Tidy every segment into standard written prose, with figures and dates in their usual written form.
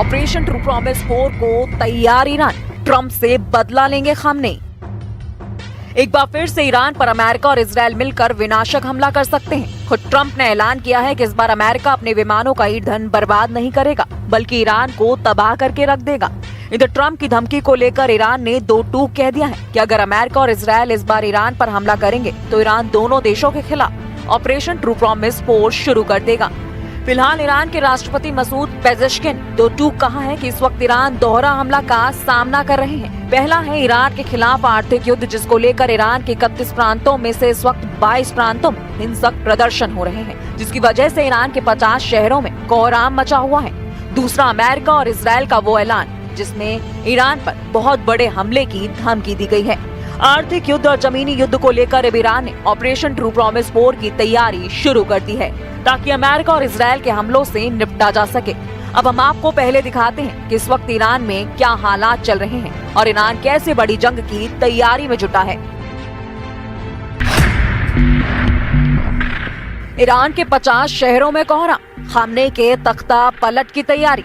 Operation true promise 4 को तैयार Iran, Trump से बदला लेंगे खामनेई। एक बार फिर से ईरान पर अमेरिका और इजरायल मिलकर विनाशक हमला कर सकते हैं। खुद ट्रंप ने ऐलान किया है कि इस बार अमेरिका अपने विमानों का ईंधन बर्बाद नहीं करेगा, बल्कि ईरान को तबाह करके रख देगा। इधर ट्रंप की धमकी को लेकर ईरान ने दो टूक कह दिया है कि अगर अमेरिका और इजरायल इस बार ईरान पर हमला करेंगे तो ईरान दोनों देशों के खिलाफ ऑपरेशन ट्रू प्रॉमिस 4 शुरू कर देगा। फिलहाल ईरान के राष्ट्रपति मसूद पेजेश्किन दो टूक कहा है कि इस वक्त ईरान दोहरा हमला का सामना कर रहे हैं। पहला है ईरान के खिलाफ आर्थिक युद्ध, जिसको लेकर ईरान के 31 प्रांतों में से इस वक्त 22 प्रांतों में हिंसक प्रदर्शन हो रहे हैं, जिसकी वजह से ईरान के 50 शहरों में कोहराम मचा हुआ है। दूसरा अमेरिका और इजरायल का वो ऐलान जिसमें ईरान पर बहुत बड़े हमले की धमकी दी गई है। आर्थिक युद्ध और जमीनी युद्ध को लेकर अब ईरान ने ऑपरेशन ट्रू प्रॉमिस 4 की तैयारी शुरू कर दी है, ताकि अमेरिका और इजरायल के हमलों से निपटा जा सके। अब हम आपको पहले दिखाते हैं कि इस वक्त ईरान में क्या हालात चल रहे हैं और ईरान कैसे बड़ी जंग की तैयारी में जुटा है। ईरान के 50 शहरों में कोहराम, खामनेई के तख्ता पलट की तैयारी।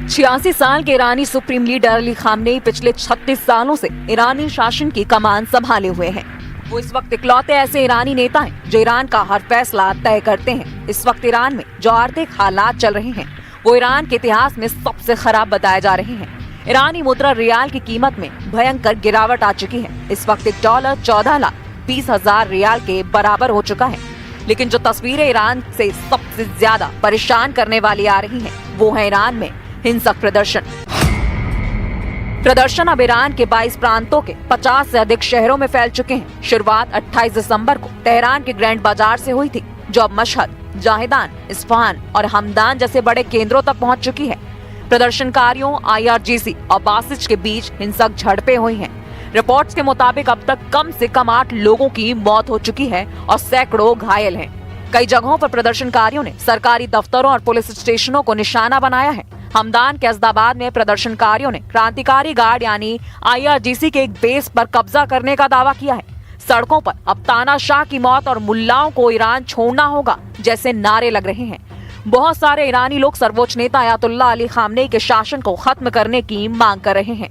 86 साल के ईरानी सुप्रीम लीडर अली खामनेई पिछले 36 सालों से ईरानी शासन की कमान संभाले हुए हैं। वो इस वक्त इकलौते ऐसे ईरानी नेता हैं जो ईरान का हर फैसला तय करते हैं। इस वक्त ईरान में जो आर्थिक हालात चल रहे हैं वो ईरान के इतिहास में सबसे खराब बताए जा रहे हैं। ईरानी मुद्रा रियाल की कीमत में भयंकर गिरावट आ चुकी है। इस वक्त $1 14,20,000 रियाल के बराबर हो चुका है। लेकिन जो तस्वीरें ईरान से सबसे ज्यादा परेशान करने वाली आ रही हैं, वो है ईरान में हिंसक प्रदर्शन अब ईरान के 22 प्रांतों के 50 से अधिक शहरों में फैल चुके हैं। शुरुआत 28 दिसंबर को तेहरान के ग्रैंड बाजार से हुई थी, जो अब मशहद, जाहिदान, इस्फहान और हमदान जैसे बड़े केंद्रों तक पहुंच चुकी है। प्रदर्शनकारियों, IRGC और बासिज के बीच हिंसक झड़पें हुई हैं। रिपोर्ट्स के मुताबिक अब तक कम से कम 8 लोगों की मौत हो चुकी है और सैकड़ों घायल हैं। कई जगहों पर प्रदर्शनकारियों ने सरकारी दफ्तरों और पुलिस स्टेशनों को निशाना बनाया है। हमदान के अज़दाबाद में प्रदर्शनकारियों ने क्रांतिकारी गार्ड यानी IRGC के एक बेस पर कब्जा करने का दावा किया है। सड़कों पर अब तानाशाह की मौत और मुल्लाओं को ईरान छोड़ना होगा जैसे नारे लग रहे हैं। बहुत सारे ईरानी लोग सर्वोच्च नेता अयातुल्लाह अली खामनेई के शासन को खत्म करने की मांग कर रहे हैं।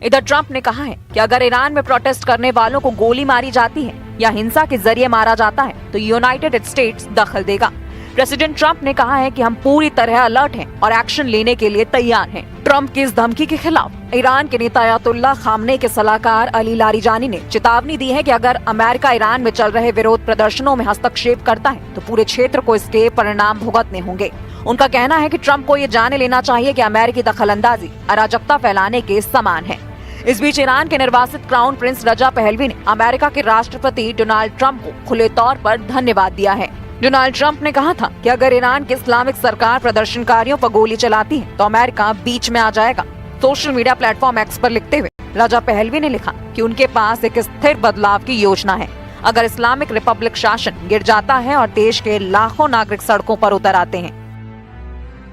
इधर ट्रंप ने कहा है कि अगर ईरान में प्रोटेस्ट करने वालों को गोली मारी जाती है या हिंसा के जरिए मारा जाता है तो यूनाइटेड स्टेट्स दखल देगा। प्रेसिडेंट ट्रंप ने कहा है कि हम पूरी तरह अलर्ट हैं और एक्शन लेने के लिए तैयार हैं। ट्रंप की इस धमकी के खिलाफ ईरान के नेता अयातुल्लाह खामनेई के सलाहकार अली लारिजानी ने चेतावनी दी है कि अगर अमेरिका ईरान में चल रहे विरोध प्रदर्शनों में हस्तक्षेप करता है तो पूरे क्षेत्र को इसके परिणाम भुगतने होंगे। उनका कहना है कि ट्रंप को ये जाने लेना चाहिए कि अमेरिकी दखलंदाजी अराजकता फैलाने के समान है। इस बीच ईरान के निर्वासित क्राउन प्रिंस रजा पहलवी ने अमेरिका के राष्ट्रपति डोनाल्ड ट्रंप को खुले तौर पर धन्यवाद दिया है। डोनाल्ड ट्रंप ने कहा था कि अगर ईरान की इस्लामिक सरकार प्रदर्शनकारियों पर गोली चलाती है तो अमेरिका बीच में आ जाएगा। सोशल मीडिया प्लेटफॉर्म एक्स पर लिखते हुए रजा पहलवी ने लिखा कि उनके पास एक स्थिर बदलाव की योजना है। अगर इस्लामिक रिपब्लिक शासन गिर जाता है और देश के लाखों नागरिक सड़कों पर उतर आते हैं।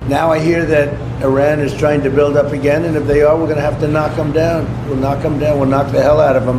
Now I hear that Iran is trying to build up again, and if they are, we're going to have to knock them down. We'll knock them down. We'll knock the hell out of them.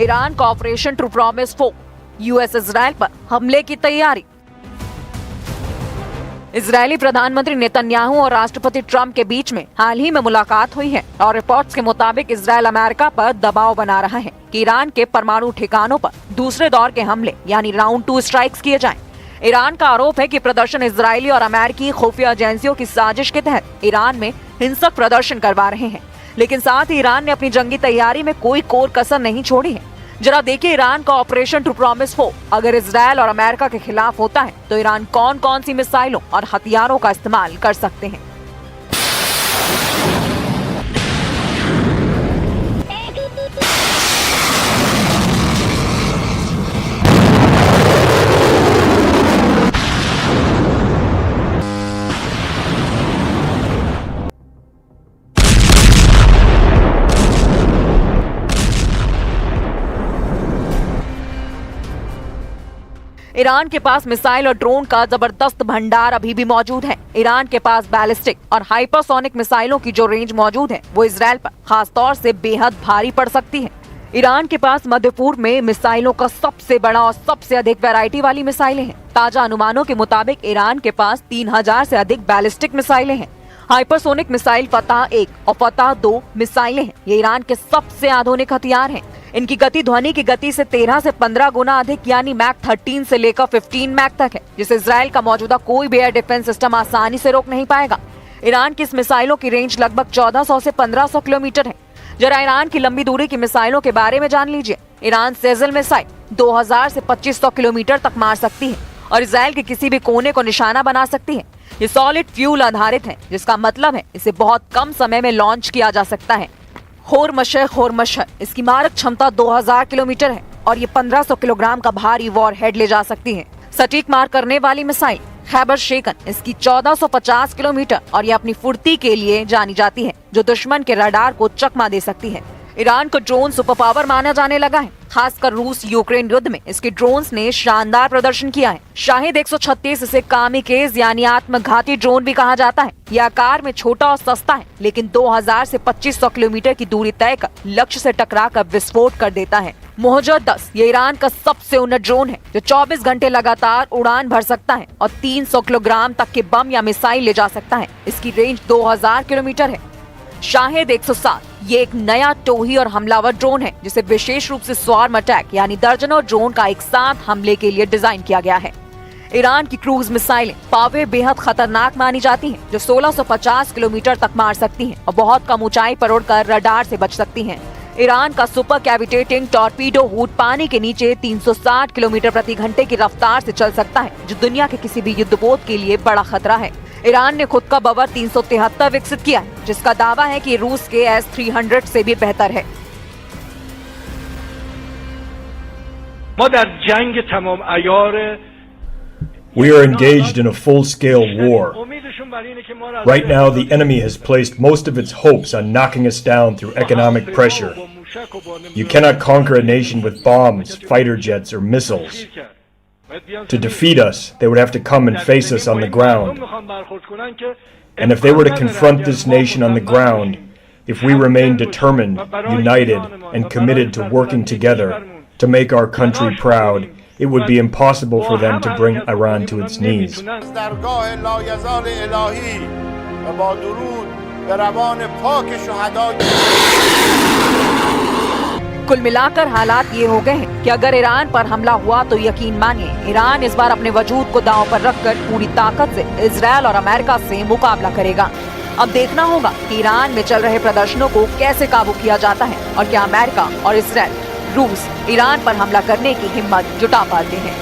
Iran का operation true promise 4, US Israel पर हमले की तैयारी। Israeli प्रधानमंत्री Netanyahu और राष्ट्रपति Trump के बीच में हाल ही में मुलाकात हुई है और रिपोर्ट्स के मुताबिक इजरायल अमेरिका पर दबाव बना रहा है कि ईरान के परमाणु ठिकानों पर दूसरे दौर के हमले यानी राउंड 2 स्ट्राइक्स किए जाएं। ईरान का आरोप है कि प्रदर्शन इजरायली और अमेरिकी खुफिया एजेंसियों की साजिश के तहत ईरान में हिंसक प्रदर्शन करवा रहे हैं। लेकिन साथ ही ईरान ने अपनी जंगी तैयारी में कोई कोर कसर नहीं छोड़ी है। जरा देखिए ईरान का ऑपरेशन ट्रू प्रॉमिस 4 अगर इजरायल और अमेरिका के खिलाफ होता है तो ईरान कौन कौन सी मिसाइलों और हथियारों का इस्तेमाल कर सकते हैं। ईरान के पास मिसाइल और ड्रोन का जबरदस्त भंडार अभी भी मौजूद है। ईरान के पास बैलिस्टिक और हाइपरसोनिक मिसाइलों की जो रेंज मौजूद है वो इजराइल पर खास तौर से बेहद भारी पड़ सकती है। ईरान के पास मध्य पूर्व में मिसाइलों का सबसे बड़ा और सबसे अधिक वैरायटी वाली मिसाइलें हैं। ताजा अनुमानों के मुताबिक ईरान के पास 3000 से अधिक बैलिस्टिक मिसाइलें हैं। हाइपरसोनिक मिसाइल फतह 1 और फतह 2 मिसाइलें हैं। ये ईरान के सबसे आधुनिक हथियार हैं। इनकी गति ध्वनि की गति से 13 से 15 गुना अधिक यानी मैक 13 से लेकर 15 मैक तक है, जिसे इजराइल का मौजूदा कोई भी एयर डिफेंस सिस्टम आसानी से रोक नहीं पाएगा। ईरान की इस मिसाइलों की रेंज लगभग 1400 से 1500 किलोमीटर है। जरा ईरान की लंबी दूरी की मिसाइलों के बारे में जान लीजिए। ईरान सेजल मिसाइल 2000 से 2500 किलोमीटर तक मार सकती है और इजराइल के किसी भी कोने को निशाना बना सकती है। ये सॉलिड फ्यूल आधारित है, जिसका मतलब है इसे बहुत कम समय में लॉन्च किया जा सकता है। होर्मशह इसकी मारक क्षमता 2000 किलोमीटर है और ये 1500 किलोग्राम का भारी वॉर हेड ले जा सकती है। सटीक मार करने वाली मिसाइल खैबर शेकन इसकी 1450 किलोमीटर और ये अपनी फुर्ती के लिए जानी जाती है, जो दुश्मन के रडार को चकमा दे सकती है। ईरान को ड्रोन सुपर पावर माना जाने लगा है। खासकर रूस यूक्रेन युद्ध में इसके ड्रोन्स ने शानदार प्रदर्शन किया है। शाहिद 136 इसे कामिकेज यानी आत्मघाती ड्रोन भी कहा जाता है। यह आकार में छोटा और सस्ता है, लेकिन 2000 से 2500 किलोमीटर की दूरी तय कर लक्ष्य से टकराकर विस्फोट कर देता है। मोहजर 10 ये ईरान का सबसे उन्नत ड्रोन है, जो 24 घंटे लगातार उड़ान भर सकता है और 300 किलोग्राम तक के बम या मिसाइल ले जा सकता है। इसकी रेंज 2000 किलोमीटर है। शाहिद 107 ये एक नया टोही और हमलावर ड्रोन है, जिसे विशेष रूप से स्वार्म अटैक यानी दर्जनों ड्रोन का एक साथ हमले के लिए डिजाइन किया गया है। ईरान की क्रूज मिसाइलें पावे बेहद खतरनाक मानी जाती हैं, जो 1650 किलोमीटर तक मार सकती हैं और बहुत कम ऊंचाई पर उड़कर रडार से बच सकती हैं। ईरान का सुपर कैविटेटिंग टॉर्पीडो हुड पानी के नीचे 360 किलोमीटर प्रति घंटे की रफ्तार से चल सकता है, जो दुनिया के किसी भी युद्धपोत के लिए बड़ा खतरा है। ईरान ने खुद का बवर 373 विकसित किया है, जिसका दावा है कि रूस के S-300 से भी बेहतर है। We are engaged in a full-scale war. Right now, the enemy has placed most of its hopes on knocking us down through economic pressure. You cannot conquer a nation with bombs, fighter jets, or missiles. To defeat us, they would have to come and face us on the ground. And if they were to confront this nation on the ground, if we remain determined, united, and committed to working together to make our country proud, it would be impossible for them to bring Iran to its knees. कुल मिलाकर हालात ये हो गए हैं कि अगर Iran पर हमला हुआ तो यकीन मानिए ईरान इस बार अपने वजूद को दांव पर रखकर पूरी ताकत से इजराइल और अमेरिका से मुकाबला करेगा। अब देखना होगा कि ईरान में चल रहे प्रदर्शनों को कैसे काबू किया जाता है और क्या अमेरिका और इजराइल रूस ईरान पर हमला करने की हिम्मत जुटा पाते हैं।